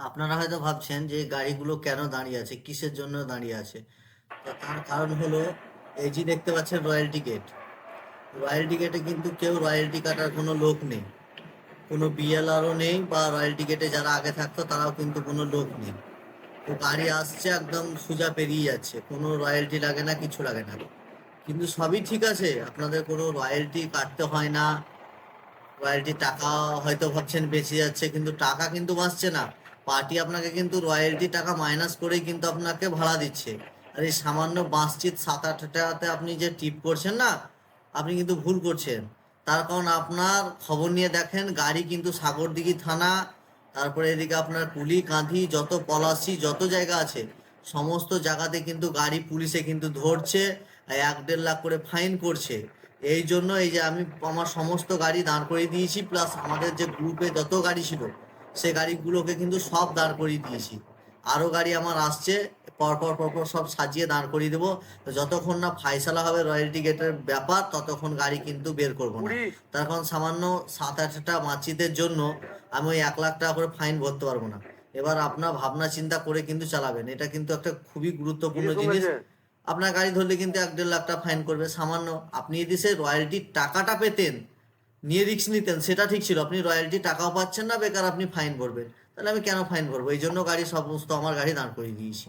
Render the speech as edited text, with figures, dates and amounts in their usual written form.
আপনারা হয়তো ভাবছেন যে এই গাড়িগুলো কেন দাঁড়িয়ে আছে, কিসের জন্য দাঁড়িয়ে আছে। তো তার কারণ হলো, এই যে দেখতে পাচ্ছেন রয়্যালটি গেট। রয়্যালটি গেটে কিন্তু কেউ রয়্যালটি কাটার কোনো লোক নেই, কোনো বিএলআরও নেই, বা রয়্যালটি গেটে যারা আগে থাকতো তারাও কিন্তু কোনো লোক নেই। তো গাড়ি আসছে একদম সোজা পেরিয়ে যাচ্ছে, কোনো রয়্যালটি লাগে না, কিছু লাগে না। কিন্তু সবই ঠিক আছে, আপনাদের কোনো রয়্যালটি কাটতে হয় না। রয়্যালটি টাকা হয়তো ভাবছেন বেঁচে যাচ্ছে, কিন্তু টাকা কিন্তু বাঁচছে না। পার্টি আপনাকে কিন্তু রয়্যালটি টাকা মাইনাস করেই কিন্তু আপনাকে ভাড়া দিচ্ছে। আর এই সামান্য বাঁশচিত 7-8 টাকাতে আপনি যে টিপ করছেন না, আপনি কিন্তু ভুল করছেন। তার কারণ আপনার খবর নিয়ে দেখেন, গাড়ি কিন্তু সাগরদিঘি থানা, তারপরে এদিকে আপনার কুলিকাঁধি, যত পলাশি যত জায়গা আছে, সমস্ত জায়গাতে কিন্তু গাড়ি পুলিশে কিন্তু ধরছে, আর 1-1.5 লাখ করে ফাইন করছে। এই জন্য এই যে আমি আমার সমস্ত গাড়ি দাঁড় করিয়ে দিয়েছি, প্লাস আমাদের যে গ্রুপে যত গাড়ি ছিল সে গাড়িগুলোকে কিন্তু সব দাঁড় করিয়ে দিয়েছি। আরো গাড়ি আমার আসছে, পরপর পরপর সব সাজিয়ে দাঁড় করিয়ে দেবো। তো যতক্ষণ না ফাইসালা হবে রয়্যালটি গেটের ব্যাপার, ততক্ষণ গাড়ি কিন্তু বের করবো না। তার কারণ সামান্য 7-8টা মাছিদের জন্য আমি ওই 1 লাখ টাকা করে ফাইন ভরতে পারবো না। এবার আপনার ভাবনা চিন্তা করে কিন্তু চালাবেন, এটা কিন্তু একটা খুবই গুরুত্বপূর্ণ জিনিস। আপনার গাড়ি ধরলে কিন্তু 1-1.5 লাখ টাকা ফাইন করবে সামান্য। আপনি যদি সে রয়্যালটির টাকাটা পেতেন, নিয়ে রিস্ক নিতেন, সেটা ঠিক ছিল। আপনি রয়্যালটি টাকাও পাচ্ছেন না, বেকার আপনি ফাইন ভরবেন। তাহলে আমি কেন ফাইন ভরবো? এই জন্য গাড়ি সমস্ত আমার গাড়ি দাঁড় করিয়ে দিয়েছি।